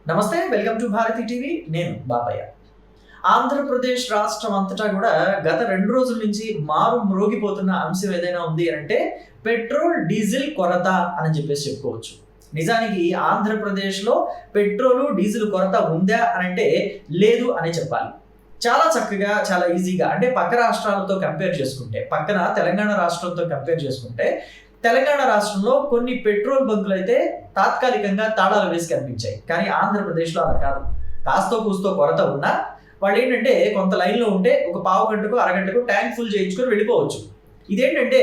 నమస్తే, welcome to Bharati TV. నేను బాపయ్య. ఆంధ్రప్రదేశ్ రాష్ట్రం అంతటా కూడా గత 2 రోజుల నుంచి మ్రోగిపోతున్న అంశం ఏదైనా ఉంది అంటే పెట్రోల్ డీజిల్ కొరత అని చెప్పుకోవచ్చు. నిజానికి ఆంధ్రప్రదేశ్లో పెట్రోలు డీజిల్ కొరత ఉందా అని అంటే లేదు అని చెప్పాలి. చాలా చక్కగా, చాలా ఈజీగా అంటే పక్క రాష్ట్రాలతో కంపేర్ చేసుకుంటే, పక్కన తెలంగాణ రాష్ట్రంతో కంపేర్ చేసుకుంటే తెలంగాణ రాష్ట్రంలో కొన్ని పెట్రోల్ బంకులు అయితే తాత్కాలికంగా తాళాలు వేసి కనిపించాయి. కానీ ఆంధ్రప్రదేశ్లో అలా కాదు. కాస్తో కూస్తో కొరత ఉన్నా వాళ్ళు ఏంటంటే కొంత లైన్లో ఉంటే ఒక పావు గంటకు అరగంటకు ట్యాంక్ ఫుల్ చేయించుకొని వెళ్ళిపోవచ్చు. ఇదేంటంటే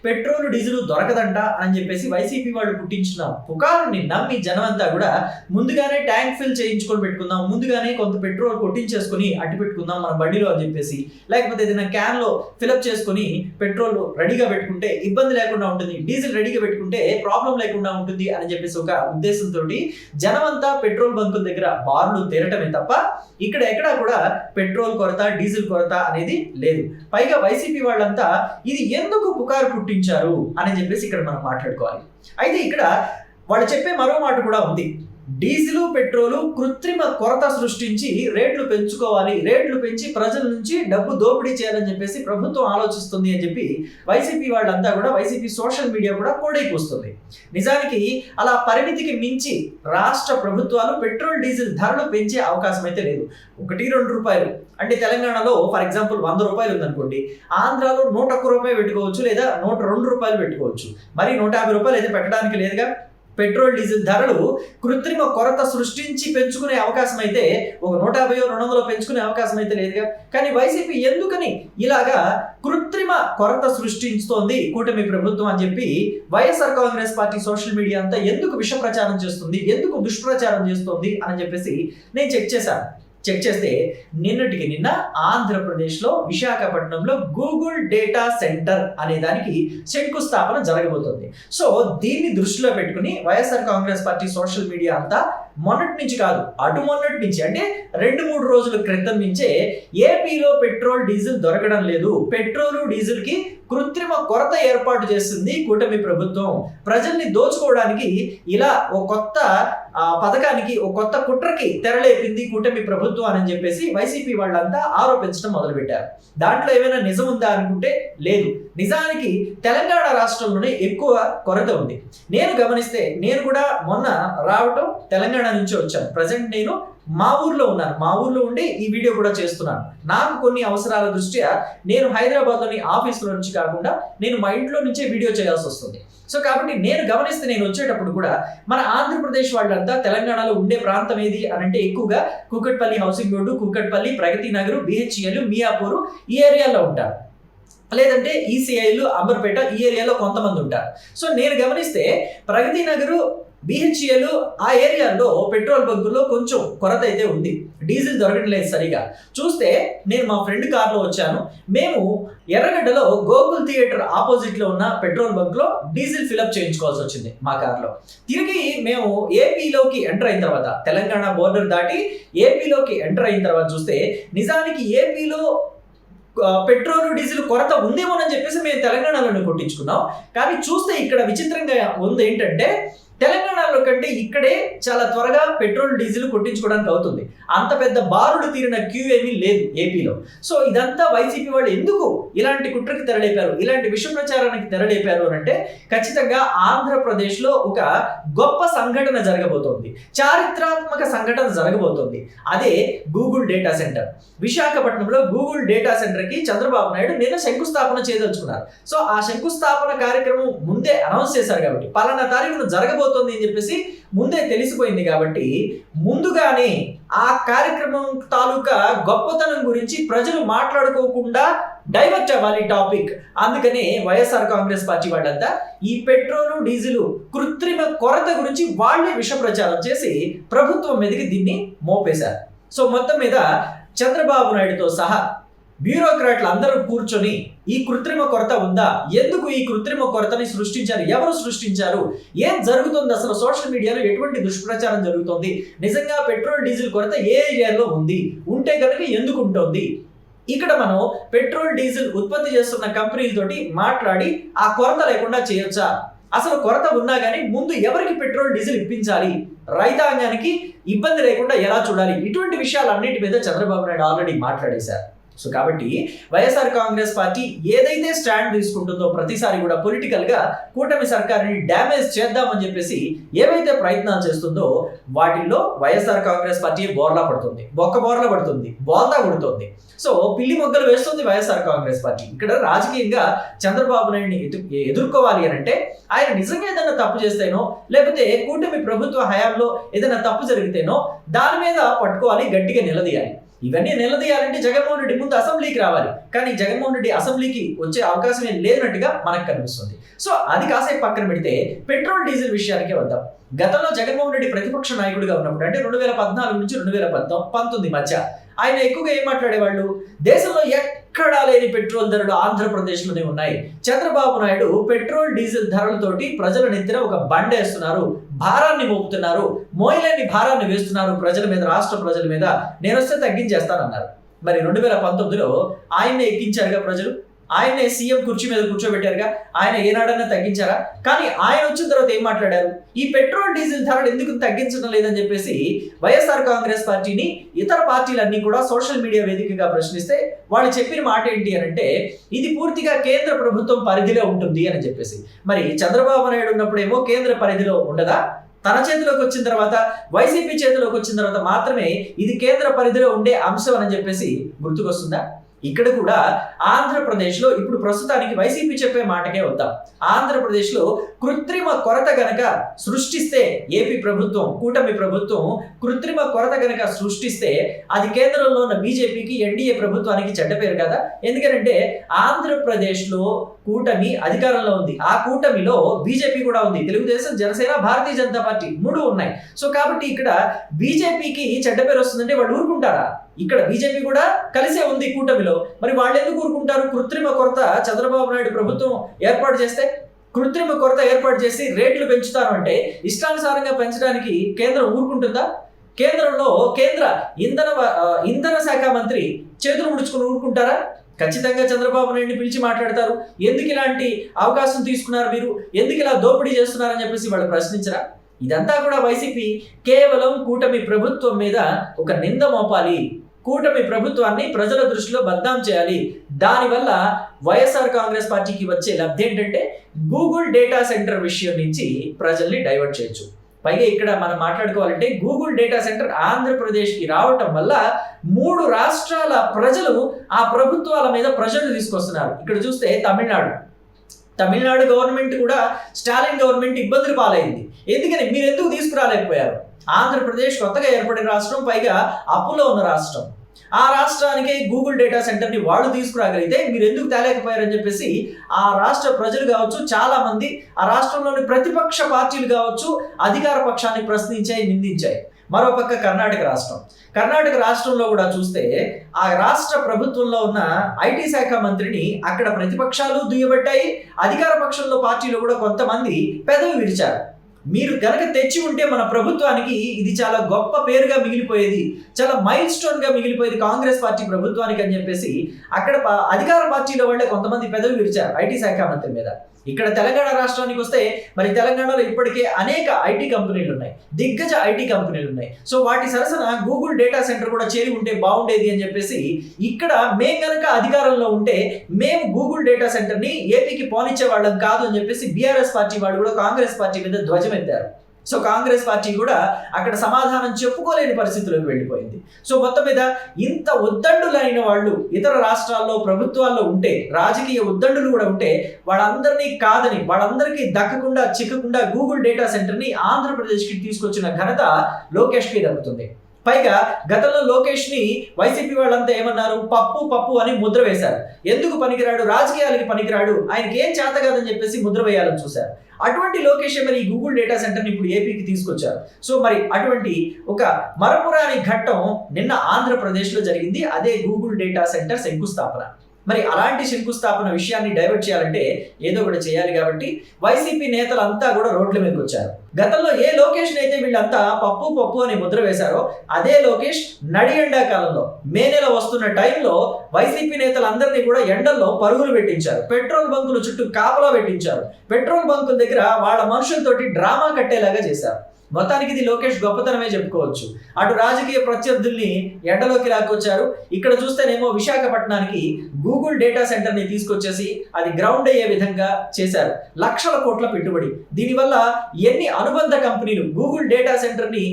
పెట్రోల్ డీజిల్ దొరకదంట అని చెప్పేసి వైసీపీ వాళ్ళు పుట్టించిన పుకారుని నమ్మి జనం అంతా కూడా ముందుగానే ట్యాంక్ ఫిల్ చేయించుకొని పెట్టుకుందాం, ముందుగానే కొంత పెట్రోల్ కొట్టించేసుకొని అట్టి పెట్టుకుందాం మన బండిలో అని చెప్పేసి, లేకపోతే ఏదైనా క్యాన్లో ఫిలప్ చేసుకొని పెట్రోల్ రెడీగా పెట్టుకుంటే ఇబ్బంది లేకుండా ఉంటుంది, డీజిల్ రెడీగా పెట్టుకుంటే ప్రాబ్లం లేకుండా ఉంటుంది అని చెప్పేసి ఒక ఉద్దేశంతో జనం అంతా పెట్రోల్ బంకుల దగ్గర బార్లు తీరటమే తప్ప ఇక్కడ ఎక్కడా కూడా పెట్రోల్ కొరత, డీజిల్ కొరత అనేది లేదు. పైగా వైసీపీ వాళ్ళంతా ఇది ఎందుకు పుకారు పుట్టించారు అని చెప్పేసి ఇక్కడ మనం మాట్లాడుకోవాలి. అయితే ఇక్కడ వాళ్ళు చెప్పే మరో మాట కూడా ఉంది. డీజిల్, పెట్రోలు కృత్రిమ కొరత సృష్టించి రేట్లు పెంచుకోవాలి, రేట్లు పెంచి ప్రజల నుంచి డబ్బు దోపిడీ చేయాలని చెప్పేసి ప్రభుత్వం ఆలోచిస్తుంది అని చెప్పి వైసీపీ వాళ్ళంతా కూడా, వైసీపీ సోషల్ మీడియా కూడా కోడైపోస్తుంది. నిజానికి అలా పరిమితికి మించి రాష్ట్ర ప్రభుత్వాలు పెట్రోల్ డీజిల్ ధరలు పెంచే అవకాశం అయితే లేదు. 1-2 రూపాయలు అంటే తెలంగాణలో ఫర్ ఎగ్జాంపుల్ 100 రూపాయలు ఉందనుకోండి, ఆంధ్రాలో 101 రూపాయలు పెట్టుకోవచ్చు, లేదా 102 రూపాయలు పెట్టుకోవచ్చు. మరి 150 రూపాయలు అయితే పెట్టడానికి లేదుగా. పెట్రోల్ డీజిల్ ధరలు కృత్రిమ కొరత సృష్టించి పెంచుకునే అవకాశం అయితే ఒక 150-200 పెంచుకునే అవకాశం అయితే లేదుగా. కానీ వైసీపీ ఎందుకని ఇలాగా కృత్రిమ కొరత సృష్టించుతోంది కూటమి ప్రభుత్వం అని చెప్పి YSR Congress party social media అంతా ఎందుకు విష ప్రచారం చేస్తుంది, ఎందుకు దుష్ప్రచారం చేస్తుంది అని చెప్పేసి నేను చెక్ చేస్తే నిన్నటికి నిన్న ఆంధ్రప్రదేశ్లో విశాఖపట్నంలో గూగుల్ డేటా సెంటర్ అనే దానికి శంకుస్థాపన జరగబోతోంది. సో దీన్ని దృష్టిలో పెట్టుకుని YSR Congress party social media అంతా మొన్నటి నుంచి కాదు, మొన్నటి నుంచి అంటే 2-3 రోజుల క్రితం నుంచే ఏపీలో పెట్రోల్ డీజిల్ దొరకడం లేదు, పెట్రోలు డీజిల్ కి కృత్రిమ కొరత ఏర్పాటు చేస్తుంది కూటమి ప్రభుత్వం, ప్రజల్ని దోచుకోవడానికి ఇలా ఒక కొత్త పథకానికి, ఒక కొత్త కుట్రకి తెరలేపింది కూటమి ప్రభుత్వం అని చెప్పేసి వైసీపీ వాళ్ళంతా ఆరోపించడం మొదలుపెట్టారు. దాంట్లో ఏమైనా నిజం ఉందా అనుకుంటే లేదు. నిజానికి తెలంగాణ రాష్ట్రంలోనే ఎక్కువ కొరత ఉంది. నేను గమనిస్తే, నేను కూడా మొన్న రావటం తెలంగాణ నుంచి వచ్చాను. ప్రజెంట్ నేను మా ఊర్లో ఉన్నాను. మా ఊర్లో ఉండి ఈ వీడియో కూడా చేస్తున్నాను. నాకు కొన్ని అవసరాల దృష్ట్యా నేను హైదరాబాద్లోని ఆఫీస్లో నుంచి కాకుండా నేను మా ఇంట్లో నుంచే వీడియో చేయాల్సి వస్తుంది. సో కాబట్టి నేను గమనిస్తే, నేను వచ్చేటప్పుడు కూడా మన ఆంధ్రప్రదేశ్ వాళ్ళంతా తెలంగాణలో ఉండే ప్రాంతం ఏది అని అంటే ఎక్కువగా కూకట్పల్లి హౌసింగ్ బోర్డు, కూకట్పల్లి, ప్రగతి నగరు, బిహెచ్ఎల్, మియాపూర్ ఈ ఏరియాలో ఉంటారు. లేదంటే ఈసీఐలు, అంబర్పేట ఈ ఏరియాలో కొంతమంది ఉంటారు. సో నేను గమనిస్తే ప్రగతి నగరు, బిహెచ్ఎల్ ఆ ఏరియాలో పెట్రోల్ బంకుల్లో కొంచెం కొరత అయితే ఉంది, డీజిల్ దొరకడం లేదు సరిగా. చూస్తే నేను మా ఫ్రెండ్ కార్లో వచ్చాను. మేము ఎర్రగడ్డలో గోకుల్ థియేటర్ ఆపోజిట్లో ఉన్న పెట్రోల్ బంక్లో డీజిల్ ఫిలప్ చేయించుకోవాల్సి వచ్చింది మా కార్లో. తిరిగి మేము ఏపీలోకి ఎంటర్ అయిన తర్వాత, తెలంగాణ బోర్డర్ దాటి ఏపీలోకి ఎంటర్ అయిన తర్వాత చూస్తే నిజానికి ఏపీలో పెట్రోల్ డీజిల్ కొరత ఉందేమోనని చెప్పేసి మేము తెలంగాణలోనే కొట్టించుకున్నాం. కానీ చూస్తే ఇక్కడ విచిత్రంగా ఉంది ఏంటంటే, తెలంగాణలో కంటే ఇక్కడే చాలా త్వరగా పెట్రోల్ డీజిల్ కొట్టించుకోవడానికి అవుతుంది. అంత పెద్ద బారులు తీరిన క్యూ ఏమీ లేదు ఏపీలో. సో ఇదంతా వైసీపీ వాళ్ళు ఎందుకు ఇలాంటి కుట్రకి తెరలేపారు, ఇలాంటి విష ప్రచారానికి తెరలేపారు అని అంటే ఖచ్చితంగా ఆంధ్రప్రదేశ్లో ఒక గొప్ప సంఘటన జరగబోతోంది, చారిత్రాత్మక సంఘటన జరగబోతోంది. అదే గూగుల్ డేటా సెంటర్. విశాఖపట్నంలో గూగుల్ డేటా సెంటర్కి చంద్రబాబు నాయుడు నిన్న శంకుస్థాపన చేయదలుచుకున్నారు. సో ఆ శంకుస్థాపన కార్యక్రమం ముందే అనౌన్స్ చేశారు కాబట్టి, పలానా తారీఖున జరగబోతుంది అని చెప్పేసి ముందే తెలిసిపోయింది కాబట్టి ముందుగానే ఆ కార్యక్రమం తాలూకా గొప్పతనం గురించి ప్రజలు మాట్లాడుకోకుండా డైవర్ట్ అవ్వాలి టాపిక్. అందుకనే వైఎస్ఆర్ కాంగ్రెస్ పార్టీ వాళ్ళంతా ఈ పెట్రోలు, డీజిల్ కృత్రిమ కొరత గురించి వాళ్ళే విష ప్రచారం చేసి ప్రభుత్వం మీదకి దీన్ని మోపేశారు. సో మొత్తం మీద చంద్రబాబు నాయుడుతో సహా బ్యూరోక్రాట్లు అందరూ కూర్చొని ఈ కృత్రిమ కొరత ఉందా, ఎందుకు ఈ కృత్రిమ కొరతని సృష్టించారు, ఎవరు సృష్టించారు, ఏం జరుగుతుంది, అసలు సోషల్ మీడియాలో ఎటువంటి దుష్ప్రచారం జరుగుతుంది, నిజంగా పెట్రోల్ డీజిల్ కొరత ఏ ఏరియాలో ఉంది, ఉంటే కనుక ఎందుకు ఉంటుంది, ఇక్కడ మనం పెట్రోల్ డీజిల్ ఉత్పత్తి చేస్తున్న కంపెనీలతోటి మాట్లాడి ఆ కొరత లేకుండా చేయొచ్చా అసలు కొరత ఉన్నా కానీ ముందు ఎవరికి పెట్రోల్ డీజిల్ ఇప్పించాలి, రైతాంగానికి ఇబ్బంది లేకుండా ఎలా చూడాలి, ఇటువంటి విషయాలన్నిటి మీద చంద్రబాబు నాయుడు ఆల్రెడీ మాట్లాడేశారు. సో కాబట్టి వైఎస్ఆర్ కాంగ్రెస్ పార్టీ ఏదైతే స్టాండ్ తీసుకుంటుందో ప్రతిసారి కూడా పొలిటికల్ గా కూటమి సర్కారుని డ్యామేజ్ చేద్దామని చెప్పేసి ఏవైతే ప్రయత్నాలు చేస్తుందో వాటిల్లో వైఎస్ఆర్ కాంగ్రెస్ పార్టీ బోర్లా పడుతుంది, బోర్లా పడుతుంది, బోల్తా కొడుతుంది. సో పిల్లి మొగ్గలు వేస్తుంది వైఎస్ఆర్ కాంగ్రెస్ పార్టీ. ఇక్కడ రాజకీయంగా చంద్రబాబు నాయుడిని ఎదుర్కోవాలి అని అంటే ఆయన నిజంగా ఏదైనా తప్పు చేస్తేనో లేకపోతే కూటమి ప్రభుత్వ హయాంలో ఏదైనా తప్పు జరిగితేనో దాని మీద పట్టుకోవాలి, గట్టిగా నిలదీయాలి. ఇవన్నీ నిలదీయాలంటే జగన్మోహన్ రెడ్డి ముందు అసెంబ్లీకి రావాలి. కానీ జగన్మోహన్ రెడ్డి అసెంబ్లీకి వచ్చే అవకాశం ఏం లేనట్టుగా మనకు కనిపిస్తుంది. సో అది కాసేపు పక్కన పెడితే పెట్రోల్ డీజిల్ విషయానికే వద్దాం. గతంలో జగన్మోహన్ రెడ్డి ప్రతిపక్ష నాయకుడిగా ఉన్నప్పుడు అంటే 2014 నుంచి 2019 మధ్య ఆయన ఎక్కువగా ఏం మాట్లాడేవాళ్ళు, దేశంలో ఎక్కడా లేని పెట్రోల్ ధరలు ఆంధ్రప్రదేశ్లోనే ఉన్నాయి. చంద్రబాబు నాయుడు పెట్రోల్ డీజిల్ ధరలతోటి ప్రజల నెత్తిన ఒక బండేస్తున్నారు, భారాన్ని మోపుతున్నారు, మోయలేని భారాన్ని వేస్తున్నారు ప్రజల మీద, రాష్ట్ర ప్రజల మీద. నేను వస్తే తగ్గించేస్తానన్నారు. మరి 2019లో ఆయన్నే ఎక్కించారుగా ప్రజలు, ఆయనే సీఎం కుర్చీ మీద కూర్చోబెట్టారుగా, ఆయన ఏనాడన్నా తగ్గించారా? కానీ ఆయన వచ్చిన తర్వాత ఏం మాట్లాడారు, ఈ పెట్రోల్ డీజిల్ ధరలు ఎందుకు తగ్గించడం లేదని చెప్పేసి వైఎస్ఆర్ కాంగ్రెస్ పార్టీని ఇతర పార్టీలన్నీ కూడా సోషల్ మీడియా వేదికగా ప్రశ్నిస్తే వాళ్ళు చెప్పిన మాట ఏంటి అని అంటే ఇది పూర్తిగా కేంద్ర ప్రభుత్వం పరిధిలో ఉంటుంది అని చెప్పేసి. మరి చంద్రబాబు నాయుడు ఉన్నప్పుడేమో కేంద్ర పరిధిలో ఉండదా, తన చేతిలోకి వచ్చిన తర్వాత వైసీపీ చేతిలోకి వచ్చిన తర్వాత మాత్రమే ఇది కేంద్ర పరిధిలో ఉండే అంశం అని చెప్పేసి గుర్తుకొస్తుందా? ఇక్కడ కూడా ఆంధ్రప్రదేశ్లో ఇప్పుడు ప్రస్తుతానికి వైసీపీ చెప్పే మాటకే వద్దాం. ఆంధ్రప్రదేశ్లో కృత్రిమ కొరత గనక సృష్టిస్తే ఏపీ ప్రభుత్వం, కూటమి ప్రభుత్వం కృత్రిమ కొరత గనక సృష్టిస్తే అది కేంద్రంలో ఉన్న బీజేపీకి, ఎన్డీఏ ప్రభుత్వానికి చెడ్డ పేరు కదా. ఎందుకంటే ఆంధ్రప్రదేశ్లో కూటమి అధికారంలో ఉంది, ఆ కూటమిలో బీజేపీ కూడా ఉంది, తెలుగుదేశం, జనసేన, భారతీయ జనతా పార్టీ 3 ఉన్నాయి. సో కాబట్టి ఇక్కడ బీజేపీకి చెడ్డ పేరు వస్తుందంటే వాళ్ళు ఊరుకుంటారా? ఇక్కడ బీజేపీ కూడా కలిసే ఉంది కూటమిలో, మరి వాళ్ళు ఎందుకు ఊరుకుంటారు? కృత్రిమ కొరత చంద్రబాబు నాయుడు ప్రభుత్వం ఏర్పాటు చేస్తే, కృత్రిమ కొరత ఏర్పాటు చేసి రేట్లు పెంచుతారు అంటే ఇష్టానుసారంగా పెంచడానికి కేంద్రం ఊరుకుంటుందా? కేంద్రంలో కేంద్ర ఇంధన శాఖ మంత్రి చేతులు ముడుచుకుని ఊరుకుంటారా? ఖచ్చితంగా చంద్రబాబు నాయుడిని పిలిచి మాట్లాడతారు. ఎందుకు ఇలాంటి అవకాశం తీసుకున్నారు మీరు, ఎందుకు ఇలా దోపిడీ చేస్తున్నారని చెప్పేసి వాళ్ళు ప్రశ్నించరా? ఇదంతా కూడా వైసీపీ కేవలం కూటమి ప్రభుత్వం మీద ఒక నింద మోపాలి, కూటమి ప్రభుత్వాన్ని ప్రజల దృష్టిలో బద్నాం చేయాలి. దానివల్ల వైఎస్ఆర్ కాంగ్రెస్ పార్టీకి వచ్చే లబ్ధి ఏంటంటే గూగుల్ డేటా సెంటర్ విషయం నుంచి ప్రజల్ని డైవర్ట్ చేయొచ్చు. పైగా ఇక్కడ మనం మాట్లాడుకోవాలంటే గూగుల్ డేటా సెంటర్ ఆంధ్రప్రదేశ్కి రావటం వల్ల 3 రాష్ట్రాల ప్రజలు ఆ ప్రభుత్వాల మీద ప్రెషర్ తీసుకొస్తున్నారు. ఇక్కడ చూస్తే తమిళనాడు గవర్నమెంట్ కూడా, స్టాలిన్ గవర్నమెంట్ ఇబ్బందులు పాలైంది. ఎందుకని మీరు ఎందుకు తీసుకురాలేకపోయారు? ఆంధ్రప్రదేశ్ కొత్తగా ఏర్పడిన రాష్ట్రం, పైగా అప్పులో ఉన్న రాష్ట్రం. ఆ రాష్ట్రానికి గూగుల్ డేటా సెంటర్ని వాళ్ళు తీసుకురాగలిగితే మీరు ఎందుకు తేలేకపోయారని చెప్పేసి ఆ రాష్ట్ర ప్రజలు కావచ్చు, చాలా మంది ఆ రాష్ట్రంలోని ప్రతిపక్ష పార్టీలు కావచ్చు అధికార పక్షాన్ని ప్రశ్నించాయి, నిందించాయి. మరోపక్క కర్ణాటక రాష్ట్రంలో కూడా చూస్తే ఆ రాష్ట్ర ప్రభుత్వంలో ఉన్న ఐటీ శాఖ మంత్రిని అక్కడ ప్రతిపక్షాలు దుయ్యబట్టాయి, అధికార పక్షంలో పార్టీలో కూడా కొంతమంది పెదవి విరిచారు. మీరు కనుక తెచ్చి ఉంటే మన ప్రభుత్వానికి ఇది చాలా గొప్ప పేరుగా మిగిలిపోయేది, చాలా మైల్ స్టోన్ గా మిగిలిపోయేది కాంగ్రెస్ పార్టీ ప్రభుత్వానికి అని చెప్పేసి అక్కడ అధికార పార్టీలో వాళ్ళే కొంతమంది పెదవి విరిచారు ఐటీ శాఖ మంత్రి మీద. ఇక్కడ తెలంగాణ రాష్ట్రానికి వస్తే మరి తెలంగాణలో ఇప్పటికే అనేక ఐటీ కంపెనీలు ఉన్నాయి, దిగ్గజ ఐటీ కంపెనీలు ఉన్నాయి. సో వాటి సరసన గూగుల్ డేటా సెంటర్ కూడా చేరి ఉంటే బాగుండేది అని చెప్పేసి ఇక్కడ మేము కనుక అధికారంలో ఉంటే మేము గూగుల్ డేటా సెంటర్ని ఏపీకి పోనిచ్చే వాళ్ళం కాదు అని చెప్పేసి బీఆర్ఎస్ పార్టీ వాళ్ళు కూడా కాంగ్రెస్ పార్టీ మీద ధ్వజమెత్తారు. సో కాంగ్రెస్ పార్టీ కూడా అక్కడ సమాధానం చెప్పుకోలేని పరిస్థితుల్లోకి వెళ్ళిపోయింది. సో మొత్తం మీద ఇంత ఉద్దండులైన వాళ్ళు ఇతర రాష్ట్రాల్లో ప్రభుత్వాల్లో ఉంటే, రాజకీయ ఉద్దండులు కూడా ఉంటే, వాళ్ళందరినీ కాదని, వాళ్ళందరికీ దక్కకుండా చిక్కకుండా గూగుల్ డేటా సెంటర్ని ఆంధ్రప్రదేశ్కి తీసుకొచ్చిన ఘనత లోకేష్కి దక్కుతుంది. పైగా గతంలో లోకేష్ ని వైసీపీ వాళ్ళంతా ఏమన్నారు, పప్పు అని ముద్ర వేశారు. ఎందుకు పనికిరాడు, రాజకీయాలకి పనికిరాడు, ఆయనకి ఏం చేత కాదని చెప్పేసి ముద్ర వేయాలని చూశారు. అటువంటి లోకేష్ మరి ఈ గూగుల్ డేటా సెంటర్ని ఇప్పుడు ఏపీకి తీసుకొచ్చారు. సో మరి అటువంటి ఒక మరపురాని ఘట్టం నిన్న ఆంధ్రప్రదేశ్లో జరిగింది. అదే గూగుల్ డేటా సెంటర్ శంకుస్థాపన. మరి అలాంటి శంకుస్థాపన విషయాన్ని డైవర్ట్ చేయాలంటే ఏదో ఒకటి చేయాలి కాబట్టి వైసీపీ నేతలంతా కూడా రోడ్ల మీదకి వచ్చారు. గతంలో ఏ లోకేష్ అయితే వీళ్ళంతా పప్పు పప్పు అని ముద్ర వేశారో అదే లోకేష్ నడి ఎండాకాలంలో మే నెల వస్తున్న టైంలో వైసీపీ నేతలందరినీ కూడా ఎండల్లో పరుగులు పెట్టించారు. పెట్రోల్ బంకుల చుట్టూ కాపలా పెట్టించారు. పెట్రోల్ బంకుల దగ్గర వాళ్ళ మనుషులతోటి డ్రామా కట్టేలాగా చేశారు. మొత్తానికి ఇది లోకేష్ గొప్పతనమే చెప్పుకోవచ్చు. అటు రాజకీయ ప్రత్యర్థుల్ని ఎండలోకి లాక్కొచ్చారు. ఇక్కడ చూస్తేనేమో విశాఖపట్నానికి గూగుల్ డేటా సెంటర్ని తీసుకొచ్చేసి అది గ్రౌండ్ అయ్యే విధంగా చేశారు. లక్షల కోట్ల పెట్టుబడి. దీనివల్ల ఎన్ని అనుబంధ కంపెనీలు గూగుల్ డేటా సెంటర్ని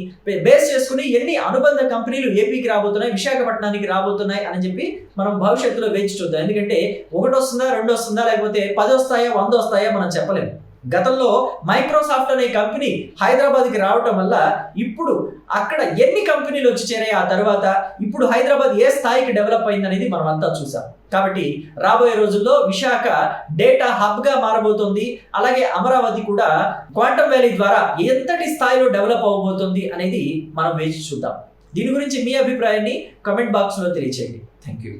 బేస్ చేసుకుని ఎన్ని అనుబంధ కంపెనీలు ఏపీకి రాబోతున్నాయి, విశాఖపట్నానికి రాబోతున్నాయి అని చెప్పి మనం భవిష్యత్తులో వేచి చూద్దాం. ఎందుకంటే 1 వస్తుందా 2 వస్తుందా లేకపోతే 10 వస్తాయా 100 వస్తాయా మనం చెప్పలేము. గతంలో మైక్రోసాఫ్ట్ అనే కంపెనీ హైదరాబాద్కి రావటం వల్ల ఇప్పుడు అక్కడ ఎన్ని కంపెనీలు వచ్చి చేరాయి, ఆ తర్వాత ఇప్పుడు హైదరాబాద్ ఏ స్థాయికి డెవలప్ అయింది అనేది మనం అంతా చూసాం. కాబట్టి రాబోయే రోజుల్లో విశాఖ డేటా హబ్గా మారబోతోంది. అలాగే అమరావతి కూడా క్వాంటమ్ వ్యాలీ ద్వారా ఎంతటి స్థాయిలో డెవలప్ అవ్వబోతోంది అనేది మనం వేచి చూద్దాం. దీని గురించి మీ అభిప్రాయాన్ని కామెంట్ బాక్స్లో తెలియచేయండి. Thank you.